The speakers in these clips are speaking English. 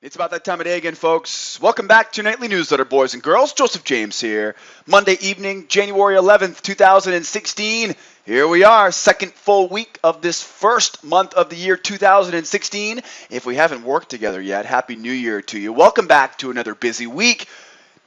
It's about that time of day again, folks. Welcome back to your nightly newsletter, boys and girls. Joseph James here. Monday evening, January 11th, 2016. Here we are, second full week of this first month of the year 2016. If we haven't worked together yet, Happy New Year to you. Welcome back to another busy week,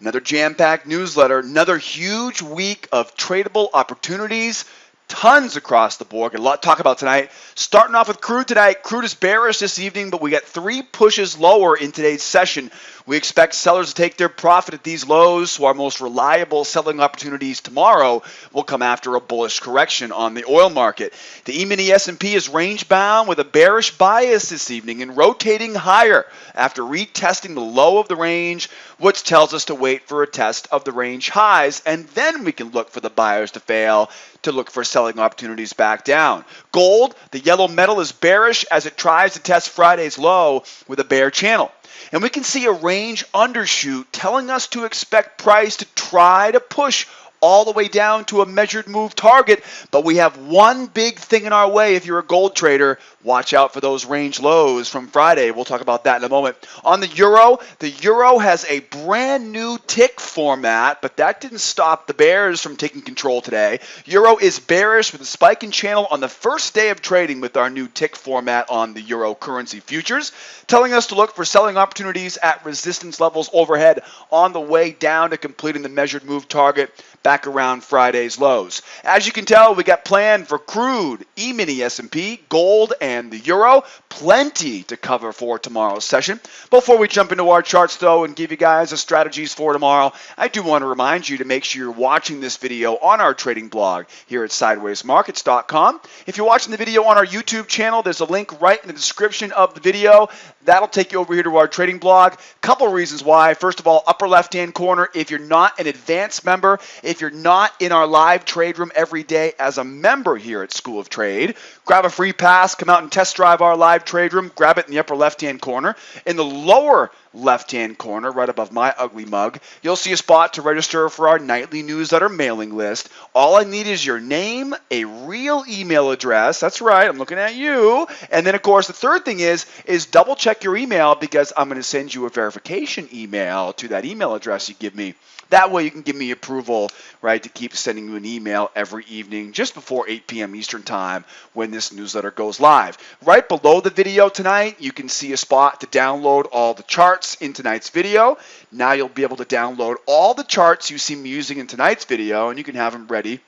another jam-packed newsletter, another huge week of tradable opportunities. Tons across the board. Got a lot to talk about tonight. Starting off with Crude tonight. Crude is bearish this evening, but we got three pushes lower in today's session. We expect sellers to take their profit at these lows, so our most reliable selling opportunities tomorrow will come after a bullish correction on the oil market. The E-mini S&P is range-bound with a bearish bias this evening and rotating higher after retesting the low of the range, which tells us to wait for a test of the range highs, and then we can look for the buyers to fail to look for selling opportunities back down. Gold, the yellow metal, is bearish as it tries to test Friday's low with a bear channel. And we can see a range undershoot telling us to expect price to try to push all the way down to a measured move target, but we have one big thing in our way. If you're a gold trader, watch out for those range lows from Friday. We'll talk about that in a moment. On the euro has a brand new tick format, but that didn't stop the bears from taking control today. Euro is bearish with a spike in channel on the first day of trading with our new tick format on the euro currency futures, telling us to look for selling opportunities at resistance levels overhead on the way down to completing the measured move target back around Friday's lows. As you can tell, we got planned for Crude, E-mini S&P, gold, and the euro. Plenty to cover for tomorrow's session. Before we jump into our charts, though, and give you guys the strategies for tomorrow, I do want to remind you to make sure you're watching this video on our trading blog here at sidewaysmarkets.com. If you're watching the video on our YouTube channel, there's a link right in the description of the video. That'll take you over here to our trading blog. Couple reasons why. First of all, upper left-hand corner, if you're not an advanced member, if you're not in our live trade room every day as a member here at School of Trade, grab a free pass, come out and test drive our live trade room, grab it in the upper left-hand corner. In the lower left-hand corner, right above my ugly mug, you'll see a spot to register for our nightly newsletter mailing list. All I need is your name, a real email address. That's right, I'm looking at you. And then, of course, the third thing is double check your email, because I'm going to send you a verification email to that email address you give me. That way you can give me approval, right, to keep sending you an email every evening just before 8 p.m. Eastern Time when this newsletter goes live. Right below the video tonight, you can see a spot to download all the charts in tonight's video. Now you'll be able to download all the charts you see me using in tonight's video, and you can have them ready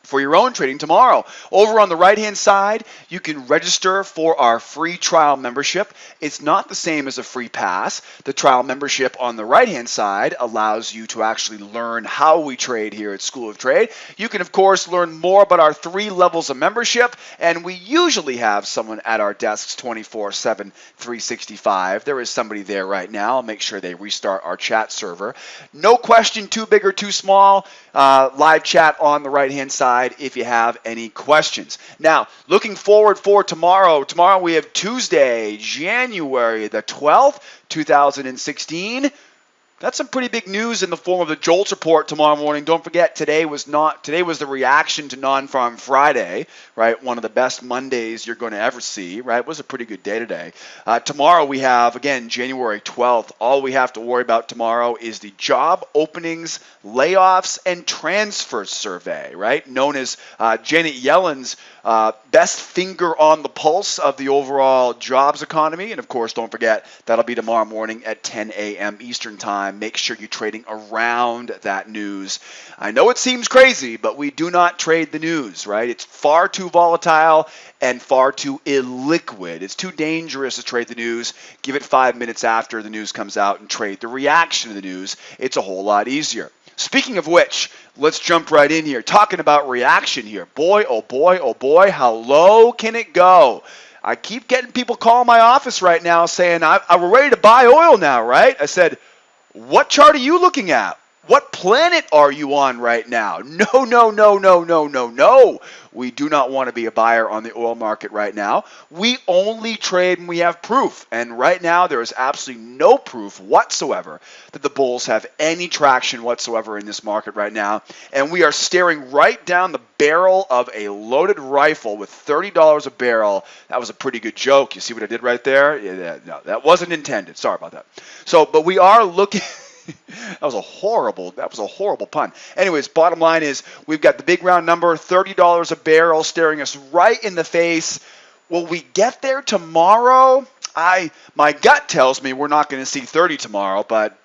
for your own trading tomorrow. Over on the right-hand side, you can register for our free trial membership. It's not the same as a free pass. The trial membership on the right-hand side allows you to actually learn how we trade here at School of Trade. You can, of course, learn more about our 3 levels of membership, and we usually have someone at our desks 24/7, 365. There is somebody there right now. I'll make sure they restart our chat server. No question too big or too small. Live chat on the right-hand side if you have any questions. Now, looking forward for tomorrow. Tomorrow we have Tuesday, January the 12th, 2016. That's some pretty big news in the form of the JOLTS report tomorrow morning. Don't forget, today was the reaction to Non-Farm Friday, right? One of the best Mondays you're going to ever see, right? It was a pretty good day today. Tomorrow we have, again, January 12th. All we have to worry about tomorrow is the job openings, layoffs, and transfer survey, right? Known as Janet Yellen's best finger on the pulse of the overall jobs economy. And of course, don't forget, that'll be tomorrow morning at 10 a.m. Eastern Time. Make sure you're trading around that news. I know it seems crazy, but we do not trade the news, right? It's far too volatile and far too illiquid. It's too dangerous to trade the news. Give it 5 minutes after the news comes out and trade the reaction to the news. It's a whole lot easier. Speaking of which, let's jump right in here. Talking about reaction here. Boy, oh boy, oh boy, how low can it go? I keep getting people calling my office right now saying, we're ready to buy oil now, right? I said, what chart are you looking at? What planet are you on right now? No, no, no, no, no, no, no. We do not want to be a buyer on the oil market right now. We only trade when we have proof. And right now, there is absolutely no proof whatsoever that the bulls have any traction whatsoever in this market right now. And we are staring right down the barrel of a loaded rifle with $30 a barrel. That was a pretty good joke. You see what I did right there? Yeah, no, that wasn't intended. Sorry about that. But we are looking... That was a horrible pun. Anyways, bottom line is we've got the big round number, $30 a barrel, staring us right in the face. Will we get there tomorrow? My gut tells me we're not going to see 30 tomorrow, but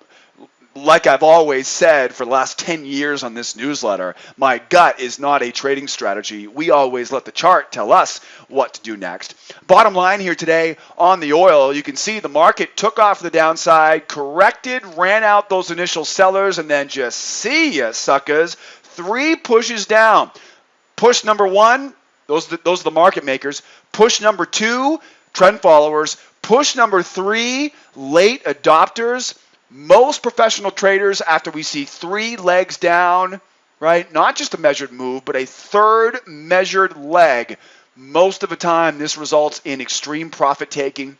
like I've always said for the last 10 years on this newsletter, my gut is not a trading strategy. We always let the chart tell us what to do next. Bottom line here today on the oil, you can see the market took off the downside, corrected, ran out those initial sellers, and then just see ya, suckers. 3 pushes down. Push number 1, those are the market makers. Push number 2, trend followers. Push number 3, late adopters. Most professional traders, after we see 3 legs down, right, not just a measured move, but a third measured leg, most of the time this results in extreme profit taking.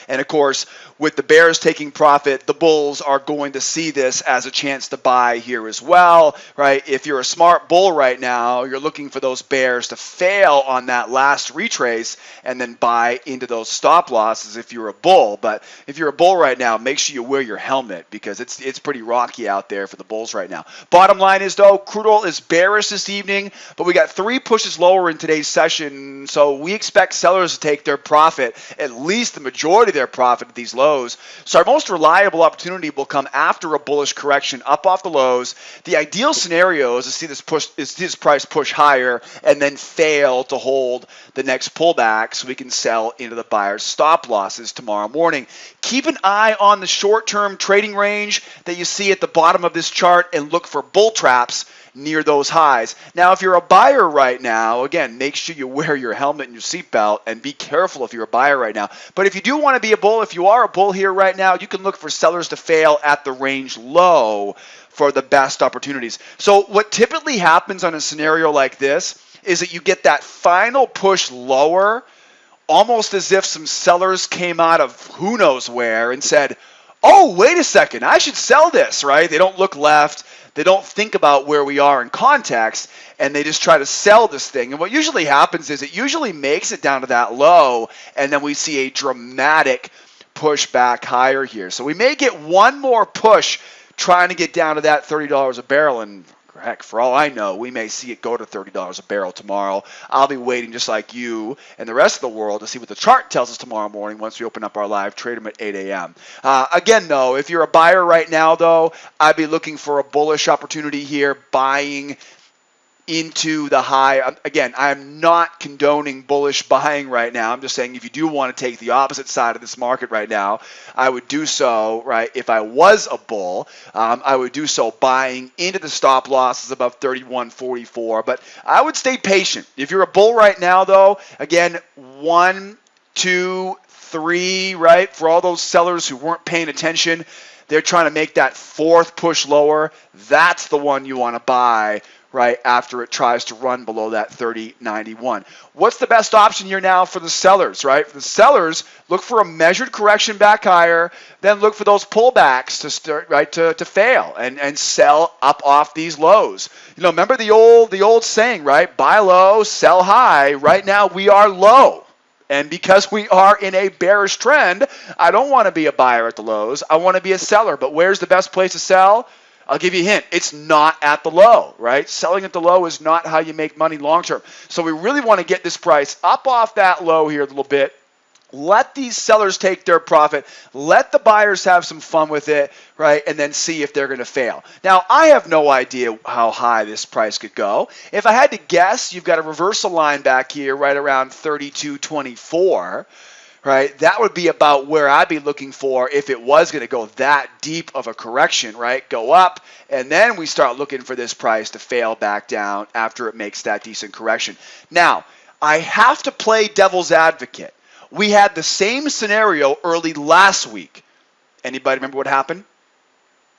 And of course, with the bears taking profit, the bulls are going to see this as a chance to buy here as well, right? If you're a smart bull right now, you're looking for those bears to fail on that last retrace and then buy into those stop losses if you're a bull. But if you're a bull right now, make sure you wear your helmet because it's pretty rocky out there for the bulls right now. Bottom line is, though, crude oil is bearish this evening, but we got 3 pushes lower in today's session, so we expect sellers to take their profit, at least the majority of their profit at these lows. So our most reliable opportunity will come after a bullish correction up off the lows. The ideal scenario is to see this price push higher and then fail to hold the next pullback so we can sell into the buyer's stop losses tomorrow morning. Keep an eye on the short-term trading range that you see at the bottom of this chart and look for bull traps near those highs. Now, if you're a buyer right now, again, make sure you wear your helmet and your seatbelt and be careful if you're a buyer right now. But if you do want to be a bull, if you are a bull here right now, you can look for sellers to fail at the range low for the best opportunities. So what typically happens on a scenario like this is that you get that final push lower, almost as if some sellers came out of who knows where and said, oh, wait a second, I should sell this, right? They don't look left. They don't think about where we are in context, and they just try to sell this thing. And what usually happens is it usually makes it down to that low, and then we see a dramatic push back higher here. So we may get one more push trying to get down to that $30 a barrel, and heck, for all I know, we may see it go to $30 a barrel tomorrow. I'll be waiting just like you and the rest of the world to see what the chart tells us tomorrow morning once we open up our live trade room at 8 a.m. Again, though, if you're a buyer right now, though, I'd be looking for a bullish opportunity here, buying into the high. Again, I'm not condoning bullish buying right now. I'm just saying if you do want to take the opposite side of this market right now, I would do so, right? If I was a bull, I would do so buying into the stop losses above 31.44. But I would stay patient. If you're a bull right now, though, again, 1, 2, 3, right? For all those sellers who weren't paying attention, they're trying to make that 4th push lower. That's the one you want to buy right after it tries to run below that 30.91. What's the best option here now for the sellers, right? For the sellers, look for a measured correction back higher, then look for those pullbacks to start, right, to fail and sell up off these lows. You know, remember the old saying, right? Buy low, sell high. Right now we are low. And because we are in a bearish trend, I don't want to be a buyer at the lows. I want to be a seller. But where's the best place to sell? I'll give you a hint. It's not at the low, right? Selling at the low is not how you make money long term. So we really want to get this price up off that low here a little bit. Let these sellers take their profit. Let the buyers have some fun with it, right? And then see if they're going to fail. Now, I have no idea how high this price could go. If I had to guess, you've got a reversal line back here right around 32.24. Right, that would be about where I'd be looking for if it was going to go that deep of a correction, right? Go up, and then we start looking for this price to fail back down after it makes that decent correction. Now, I have to play devil's advocate. We had the same scenario early last week. Anybody remember what happened?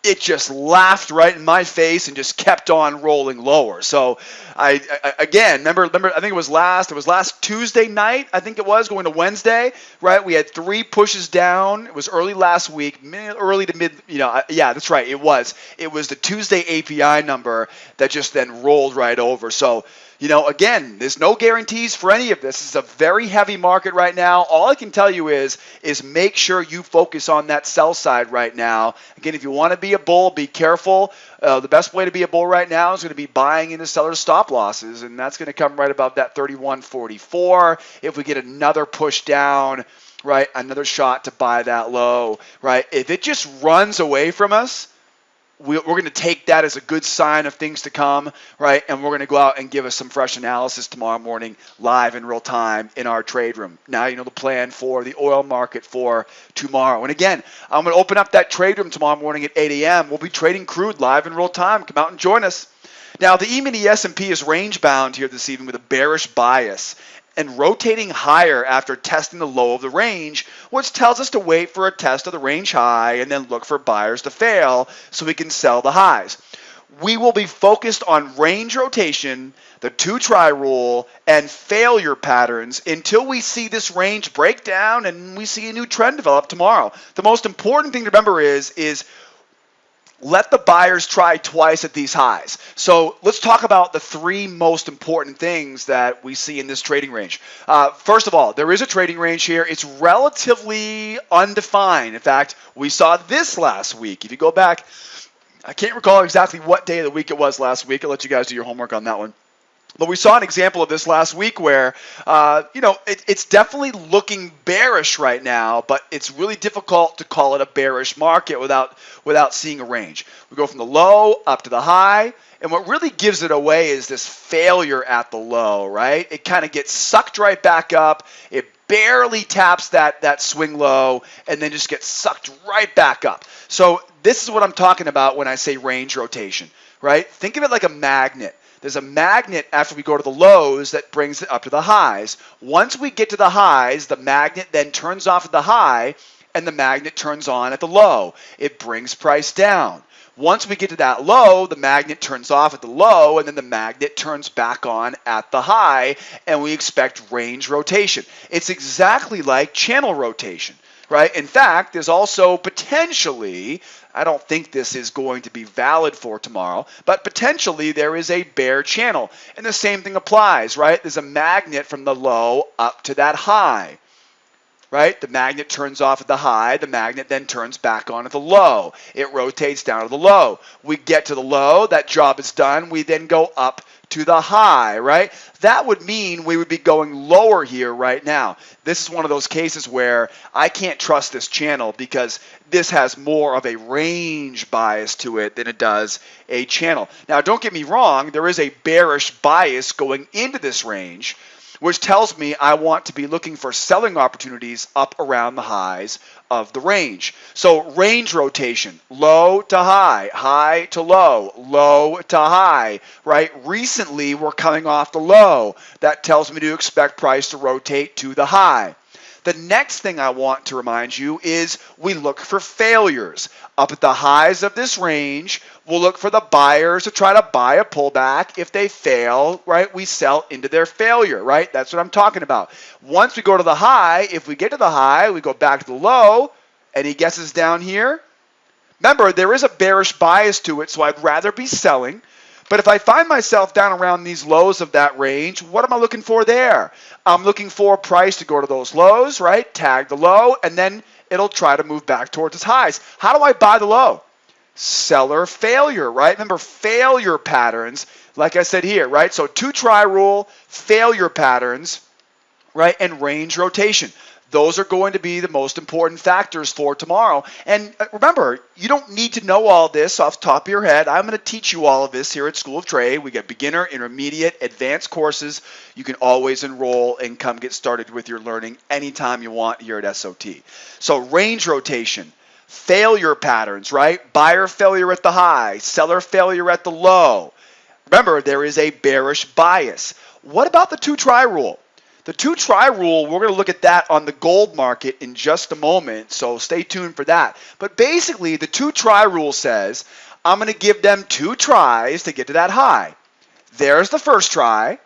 it just laughed right in my face and just kept on rolling lower. So I again, remember, I think it was last Tuesday night, I think it was, going to Wednesday, right? We had 3 pushes down. It was early last week, early to mid, yeah, that's right. It was the Tuesday API number that just then rolled right over. So, again, there's no guarantees for any of this. It's a very heavy market right now. All I can tell you is make sure you focus on that sell side right now. Again, if you want to be a bull, be careful. The best way to be a bull right now is going to be buying into seller's stop losses, and that's going to come right about that 31.44. If we get another push down, right, another shot to buy that low, right? If it just runs away from us, we're going to take that as a good sign of things to come, right? And we're going to go out and give us some fresh analysis tomorrow morning, live in real time in our trade room. Now you know the plan for the oil market for tomorrow. And again, I'm going to open up that trade room tomorrow morning at 8 a.m. We'll be trading crude live in real time. Come out and join us. Now the E-mini S&P is range bound here this evening with a bearish bias and rotating higher after testing the low of the range, which tells us to wait for a test of the range high and then look for buyers to fail so we can sell the highs. We will be focused on range rotation, the 2-try rule, and failure patterns until we see this range break down and we see a new trend develop tomorrow. The most important thing to remember is let the buyers try twice at these highs. So let's talk about the 3 most important things that we see in this trading range. First of all, there is a trading range here. It's relatively undefined. In fact, we saw this last week. If you go back, I can't recall exactly what day of the week it was last week. I'll let you guys do your homework on that one. But we saw an example of this last week where, it's definitely looking bearish right now, but it's really difficult to call it a bearish market without seeing a range. We go from the low up to the high, and what really gives it away is this failure at the low, right? It kind of gets sucked right back up. It barely taps that swing low, and then just gets sucked right back up. So this is what I'm talking about when I say range rotation, right? Think of it like a magnet. There's a magnet after we go to the lows that brings it up to the highs. Once we get to the highs, the magnet then turns off at the high, and the magnet turns on at the low. It brings price down. Once we get to that low, the magnet turns off at the low, and then the magnet turns back on at the high, and we expect range rotation. It's exactly like channel rotation, right? In fact, there's also potentially, I don't think this is going to be valid for tomorrow, but potentially there is a bear channel. And the same thing applies, right? There's a magnet from the low up to that high, right? The magnet turns off at the high. The magnet then turns back on at the low. It rotates down to the low. We get to the low. That job is done. We then go up to the high, right? That would mean we would be going lower here right now. This is one of those cases where I can't trust this channel because this has more of a range bias to it than it does a channel. Now, don't get me wrong, there is a bearish bias going into this range, which tells me I want to be looking for selling opportunities up around the highs of the range. So range rotation, low to high, high to low, low to high, right? Recently, we're coming off the low. That tells me to expect price to rotate to the high. The next thing I want to remind you is we look for failures. Up at the highs of this range, we'll look for the buyers to try to buy a pullback. If they fail, right, we sell into their failure, right? That's what I'm talking about. Once we go to the high, if we get to the high, we go back to the low, and he guesses down here. Remember, there is a bearish bias to it, so I'd rather be selling. But if I find myself down around these lows of that range, what am I looking for there? I'm looking for a price to go to those lows, right? Tag the low, and then it'll try to move back towards its highs. How do I buy the low? Seller failure, right? Remember, failure patterns, like I said here, right? So 2-try rule, failure patterns, right? And range rotation. Those are going to be the most important factors for tomorrow. And remember, you don't need to know all this off the top of your head. I'm going to teach you all of this here at School of Trade. We get beginner, intermediate, advanced courses. You can always enroll and come get started with your learning anytime you want here at SOT. So range rotation, failure patterns, right? Buyer failure at the high, seller failure at the low. Remember, there is a bearish bias. What about the 2-try rule? The 2-try rule, we're going to look at that on the gold market in just a moment, so stay tuned for that. But basically, the 2-try rule says I'm going to give them 2 tries to get to that high. There's the first try.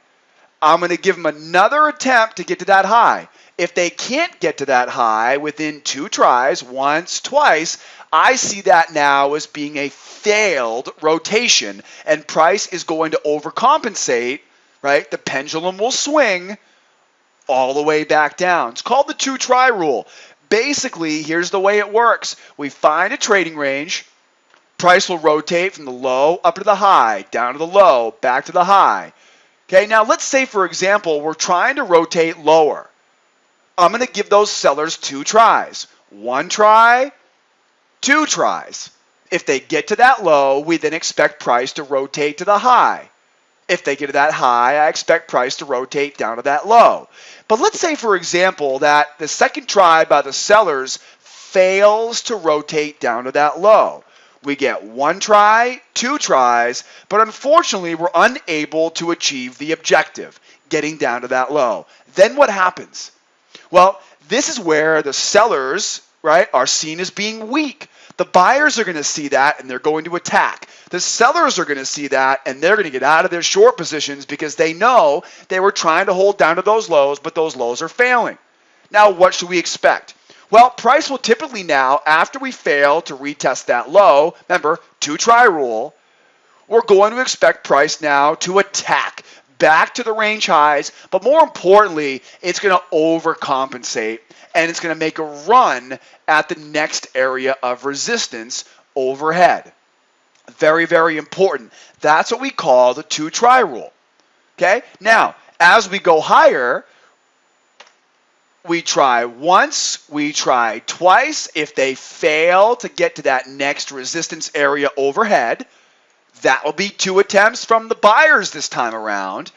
I'm going to give them another attempt to get to that high. If they can't get to that high within 2 tries, once, twice, I see that now as being a failed rotation, and price is going to overcompensate, right? The pendulum will swing all the way back down. It's called the 2-try rule. Basically, here's the way it works. We find a trading range. Price will rotate from the low up to the high, down to the low, back to the high. Okay, now let's say, for example, we're trying to rotate lower. I'm going to give those sellers 2 tries. 1 try, 2 tries. If they get to that low, we then expect price to rotate to the high. If they get to that high, I expect price to rotate down to that low. But let's say, for example, that the second try by the sellers fails to rotate down to that low. We get 1 try, 2 tries, but unfortunately we're unable to achieve the objective, getting down to that low. Then what happens? Well, this is where the sellers, right, are seen as being weak. The buyers are going to see that and they're going to attack. The sellers are going to see that and they're going to get out of their short positions because they know they were trying to hold down to those lows, but those lows are failing. Now, what should we expect? Well, price will typically now, after we fail to retest that low, remember, 2-try rule, we're going to expect price now to attack back to the range highs, but more importantly, it's going to overcompensate and it's going to make a run at the next area of resistance overhead. Very, very important. That's what we call the 2-try rule. Okay? Now, as we go higher, we try once, we try twice. If they fail to get to that next resistance area overhead, that will be 2 attempts from the buyers this time around.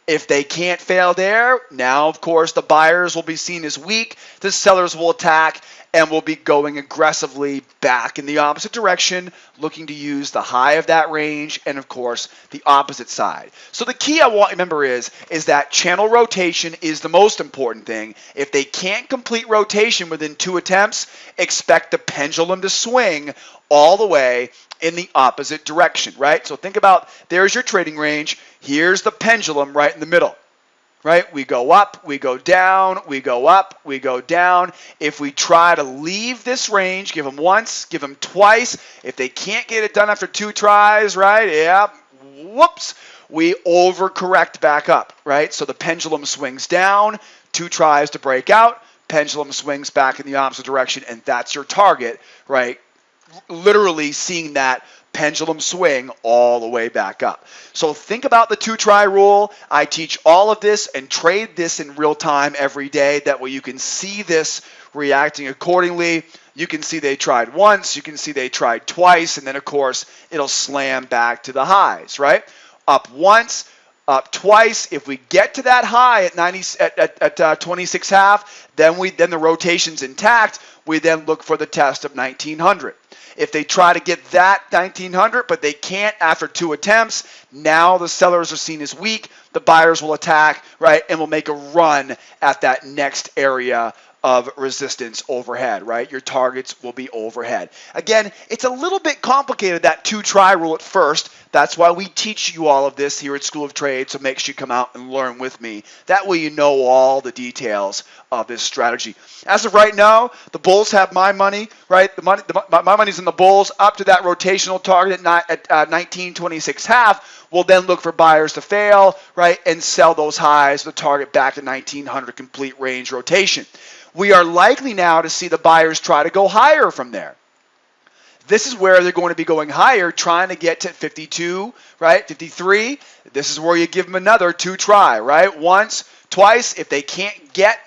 If they can't fail there, now, of course, the buyers will be seen as weak. The sellers will attack and will be going aggressively back in the opposite direction, looking to use the high of that range and, of course, the opposite side. So the key I want you to remember is that channel rotation is the most important thing. If they can't complete rotation within 2 attempts, expect the pendulum to swing all the way in the opposite direction, right? So think about, there's your trading range. Here's the pendulum right in the middle, right? We go up, we go down, we go up, we go down. If we try to leave this range, give them once, give them twice. If they can't get it done after 2 tries, right? Yeah, whoops. We overcorrect back up, right? So the pendulum swings down, 2 tries to break out, pendulum swings back in the opposite direction, and that's your target, right? Literally seeing that pendulum swing all the way back up. So think about the 2-try rule. I teach all of this and trade this in real time every day. That way you can see this reacting accordingly. You can see they tried once, you can see they tried twice, and then of course it'll slam back to the highs, right? Up once, up twice. If we get to that high at 26.5, then the rotation's intact. We then look for the test of 1900. If they try to get that 1900, but they can't after 2 attempts, now the sellers are seen as weak. The buyers will attack, right, and will make a run at that next area of resistance overhead, right? Your targets will be overhead. Again, it's a little bit complicated, that 2-try rule at first. That's why we teach you all of this here at School of Trade, so make sure you come out and learn with me. That way you know all the details of this strategy. As of right now, the bulls have my money, right? My money's in the bulls up to that rotational target at 1926.5. We'll then look for buyers to fail, right, and sell those highs, the target back to 1900 complete range rotation. We are likely now to see the buyers try to go higher from there. This is where they're going to be going higher, trying to get to 52, right, 53. This is where you give them another 2-try, right? Once, twice. If they can't get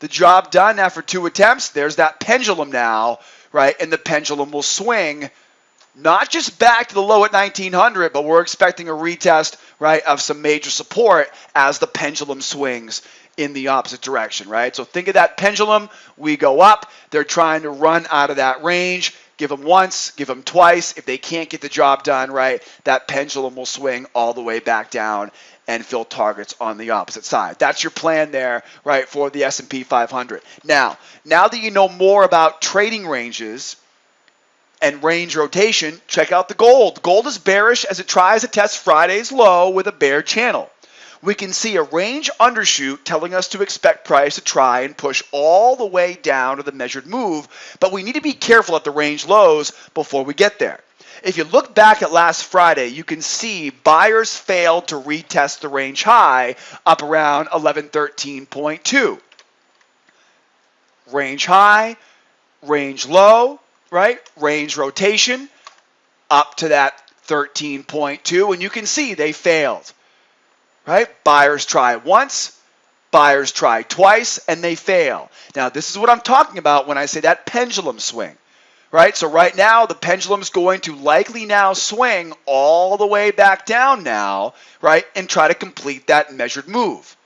the job done after 2 attempts, there's that pendulum now, right? And the pendulum will swing not just back to the low at 1900, but we're expecting a retest, right, of some major support as the pendulum swings in the opposite direction, right? So think of that pendulum. We go up. They're trying to run out of that range. Give them once, give them twice. If they can't get the job done, right, that pendulum will swing all the way back down and fill targets on the opposite side. That's your plan there, right, for the S&P 500. Now that you know more about trading ranges and range rotation, check out the gold. Gold is bearish as it tries to test Friday's low with a bear channel. We can see a range undershoot telling us to expect price to try and push all the way down to the measured move, but we need to be careful at the range lows before we get there. If you look back at last Friday, you can see buyers failed to retest the range high up around 1113.2. Range high, range low, right? Range rotation up to that 13.2, and you can see they failed. Right? Buyers try once, buyers try twice, and they fail. Now, this is what I'm talking about when I say that pendulum swing. Right? So right now, the pendulum is going to likely now swing all the way back down now, right, and try to complete that measured move.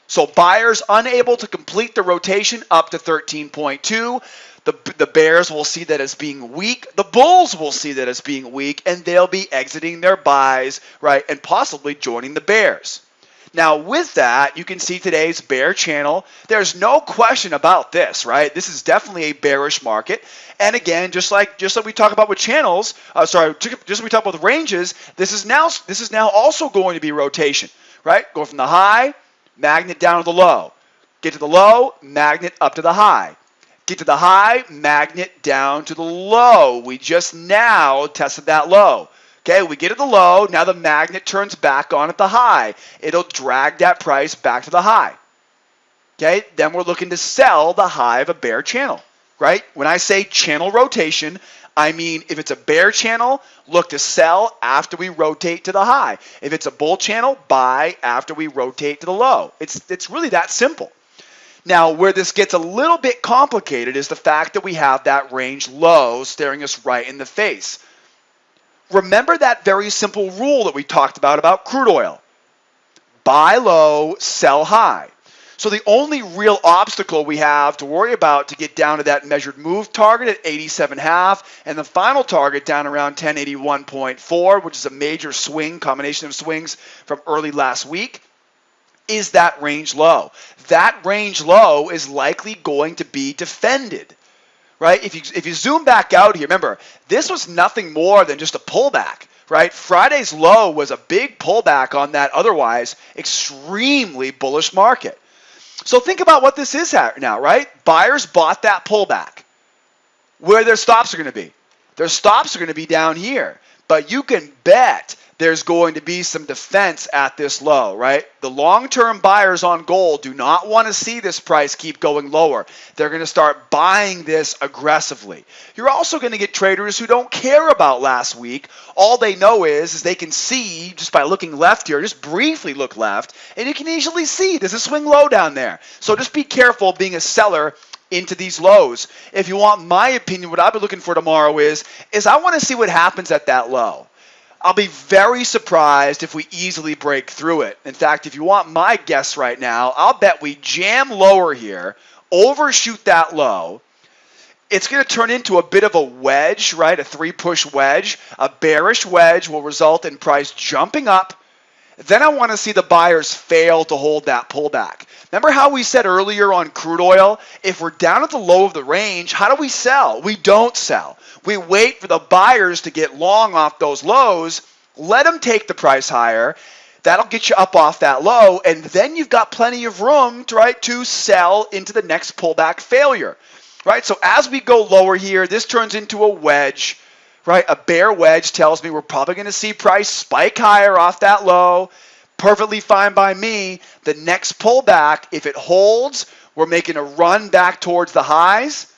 So buyers unable to complete the rotation up to 13.2. The bears will see that as being weak. The bulls will see that as being weak, and they'll be exiting their buys, right, and possibly joining the bears. Now, with that, you can see today's bear channel. There's no question about this, right? This is definitely a bearish market. And again, just like we talk about with channels, just like we talk about with ranges, this is now also going to be rotation, right? Going from the high, magnet down to the low. Get to the low, magnet up to the high. Get to the high, magnet down to the low. We just now tested that low. Okay, we get to the low, now the magnet turns back on at the high. It'll drag that price back to the high. Okay, then we're looking to sell the high of a bear channel, right? When I say channel rotation, I mean if it's a bear channel, look to sell after we rotate to the high. If it's a bull channel, buy after we rotate to the low. It's really that simple. Now, where this gets a little bit complicated is the fact that we have that range low staring us right in the face. Remember that very simple rule that we talked about crude oil. Buy low, sell high. So the only real obstacle we have to worry about to get down to that measured move target at 87.5 and the final target down around 1081.4, which is a major swing, combination of swings from early last week, is that range low. That range low is likely going to be defended, right? If you zoom back out here, remember, this was nothing more than just a pullback, right? Friday's low was a big pullback on that otherwise extremely bullish market. So think about what this is now, right? Buyers bought that pullback. Where their stops are going to be? Their stops are going to be down here. But you can bet there's going to be some defense at this low, right? The long-term buyers on gold do not want to see this price keep going lower. They're going to start buying this aggressively. You're also going to get traders who don't care about last week. All they know is they can see just by looking left here, just briefly look left, and you can easily see there's a swing low down there. So just be careful being a seller into these lows. If you want my opinion, what I'll be looking for tomorrow is I want to see what happens at that low. I'll be very surprised if we easily break through it. In fact, if you want my guess right now, I'll bet we jam lower here, overshoot that low. It's going to turn into a bit of a wedge, right? A three-push wedge. A bearish wedge will result in price jumping up. Then I want to see the buyers fail to hold that pullback. Remember how we said earlier on crude oil, if we're down at the low of the range, how do we sell? We don't sell. We wait for the buyers to get long off those lows, let them take the price higher. That'll get you up off that low, and then you've got plenty of room to sell into the next pullback failure. Right? So as we go lower here, this turns into a wedge. Right? A bear wedge tells me we're probably going to see price spike higher off that low. Perfectly fine by me. The next pullback, if it holds, we're making a run back towards the highs.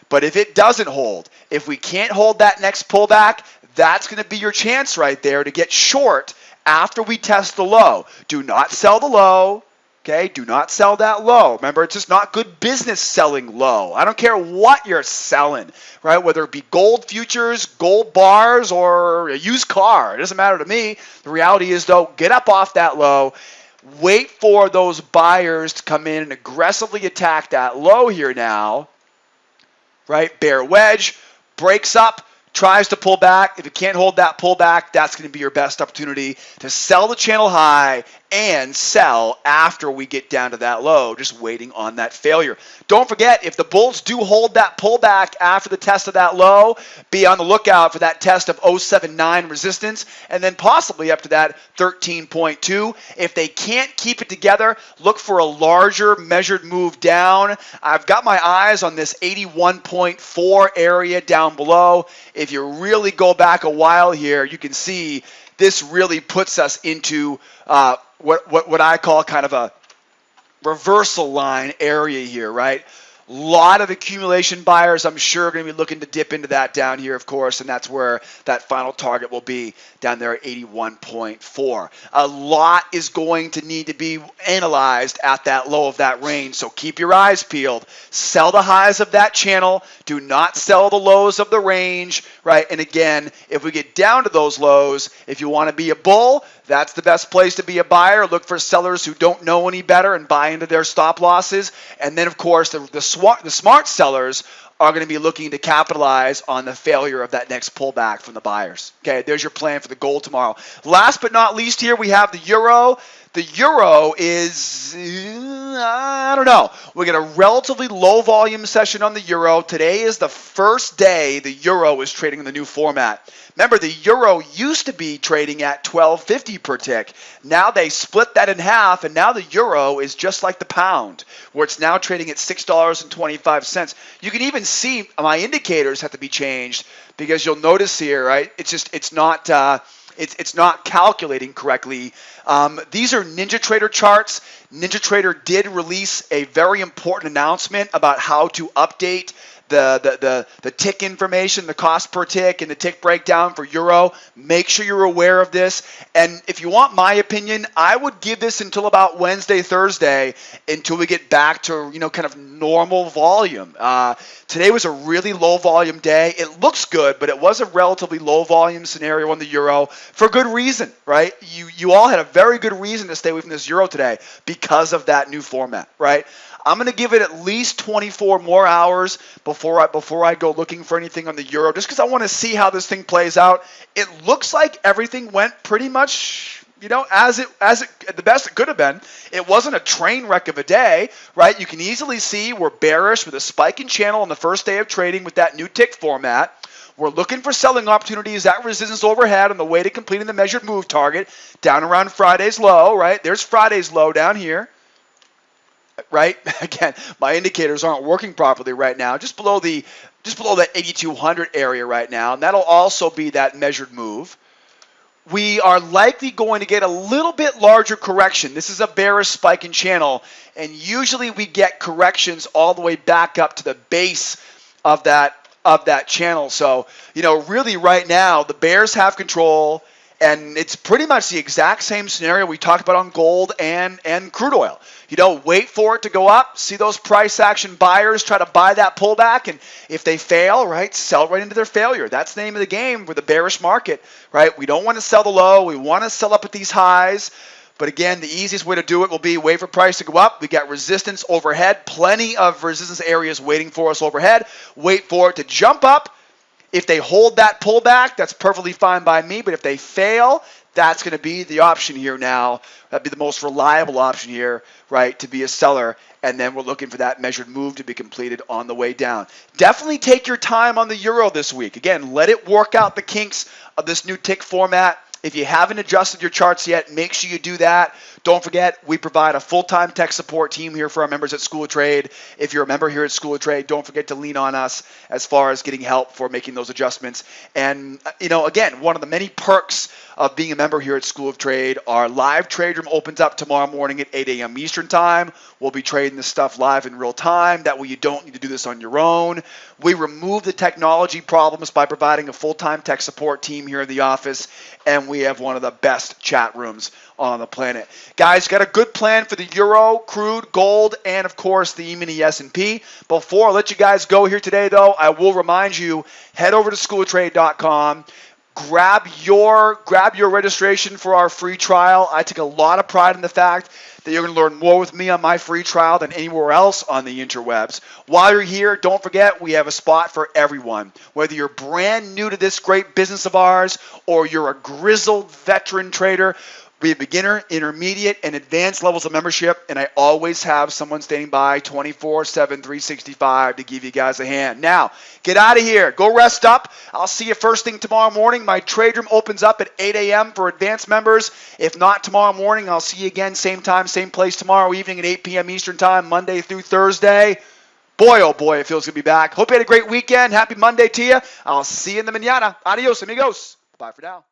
But if it doesn't hold, if we can't hold that next pullback, that's going to be your chance right there to get short after we test the low. Do not sell the low. Okay, do not sell that low. Remember, it's just not good business selling low. I don't care what you're selling, right? Whether it be gold futures, gold bars, or a used car. It doesn't matter to me. The reality is, though, get up off that low. Wait for those buyers to come in and aggressively attack that low here now, right? Bear wedge, breaks up, tries to pull back. If it can't hold that pullback, that's going to be your best opportunity to sell the channel high and sell after we get down to that low, just waiting on that failure. Don't forget, if the bulls do hold that pullback after the test of that low, be on the lookout for that test of 079 resistance, and then possibly up to that 13.2. If they can't keep it together, look for a larger measured move down. I've got my eyes on this 81.4 area down below. If you really go back a while here, you can see this really puts us into what I call kind of a reversal line area here, right? A lot of accumulation buyers, I'm sure, are going to be looking to dip into that down here, of course, and that's where that final target will be down there at 81.4. A lot is going to need to be analyzed at that low of that range, so keep your eyes peeled. Sell the highs of that channel. Do not sell the lows of the range, right? And again, if we get down to those lows, if you want to be a bull, that's the best place to be a buyer. Look for sellers who don't know any better and buy into their stop losses. And then, of course, the smart sellers are going to be looking to capitalize on the failure of that next pullback from the buyers. Okay, there's your plan for the gold tomorrow. Last but not least here, we have the euro. The euro is, I don't know. We get a relatively low volume session on the euro. Today is the first day the euro is trading in the new format. Remember, the euro used to be trading at $12.50 per tick. Now they split that in half, and now the euro is just like the pound, where it's now trading at $6.25. You can even see my indicators have to be changed because you'll notice here, right? It's not calculating correctly. These are NinjaTrader charts. NinjaTrader did release a very important announcement about how to update the tick information, the cost per tick, and the tick breakdown for euro. Make sure you're aware of this. And if you want my opinion, I would give this until about Wednesday, Thursday, until we get back to kind of normal volume. Today was a really low volume day. It looks good, but it was a relatively low volume scenario on the euro for good reason, right? You all had a very good reason to stay away from this euro today because of that new format, right? I'm going to give it at least 24 more hours before I go looking for anything on the euro, just because I want to see how this thing plays out. It looks like everything went pretty much, as the best it could have been. It wasn't a train wreck of a day, right? You can easily see we're bearish with a spike in channel on the first day of trading with that new tick format. We're looking for selling opportunities at resistance overhead on the way to completing the measured move target down around Friday's low, right? There's Friday's low down here. Right? Again, my indicators aren't working properly right now. Just below that 8200 area right now, and that'll also be that measured move. We are likely going to get a little bit larger correction. This is a bearish spike in channel, and usually we get corrections all the way back up to the base of that channel. So, really right now, the bears have control. And it's pretty much the exact same scenario we talked about on gold and crude oil. Wait for it to go up, see those price action buyers try to buy that pullback, and if they fail, right, sell right into their failure. That's the name of the game for the bearish market, right? We don't want to sell the low. We want to sell up at these highs. But again, the easiest way to do it will be wait for price to go up. We got resistance overhead, plenty of resistance areas waiting for us overhead. Wait for it to jump up. If they hold that pullback, that's perfectly fine by me. But if they fail, that's going to be the option here now. That'd be the most reliable option here, right, to be a seller. And then we're looking for that measured move to be completed on the way down. Definitely take your time on the euro this week. Again, let it work out the kinks of this new tick format. If you haven't adjusted your charts yet, make sure you do that. Don't forget, we provide a full-time tech support team here for our members at School of Trade. If you're a member here at School of Trade, don't forget to lean on us as far as getting help for making those adjustments. And, again, one of the many perks of being a member here at School of Trade, our live trade room opens up tomorrow morning at 8 a.m. Eastern Time. We'll be trading this stuff live in real time. That way you don't need to do this on your own. We remove the technology problems by providing a full-time tech support team here in the office, and we have one of the best chat rooms on the planet. Guys, got a good plan for the euro, crude, gold, and of course the E-mini S&P. Before I let you guys go here today, though, I will remind you, head over to schooloftrade.com. grab your registration for our free trial. I take a lot of pride in the fact that you're going to learn more with me on my free trial than anywhere else on the interwebs. While you're here, don't forget we have a spot for everyone. Whether you're brand new to this great business of ours or you're a grizzled veteran trader, we have beginner, intermediate, and advanced levels of membership, and I always have someone standing by 24/7, 365 to give you guys a hand. Now, get out of here. Go rest up. I'll see you first thing tomorrow morning. My trade room opens up at 8 a.m. for advanced members. If not tomorrow morning, I'll see you again, same time, same place tomorrow evening at 8 p.m. Eastern Time, Monday through Thursday. Boy, oh boy, it feels good to be back. Hope you had a great weekend. Happy Monday to you. I'll see you in the mañana. Adios, amigos. Bye for now.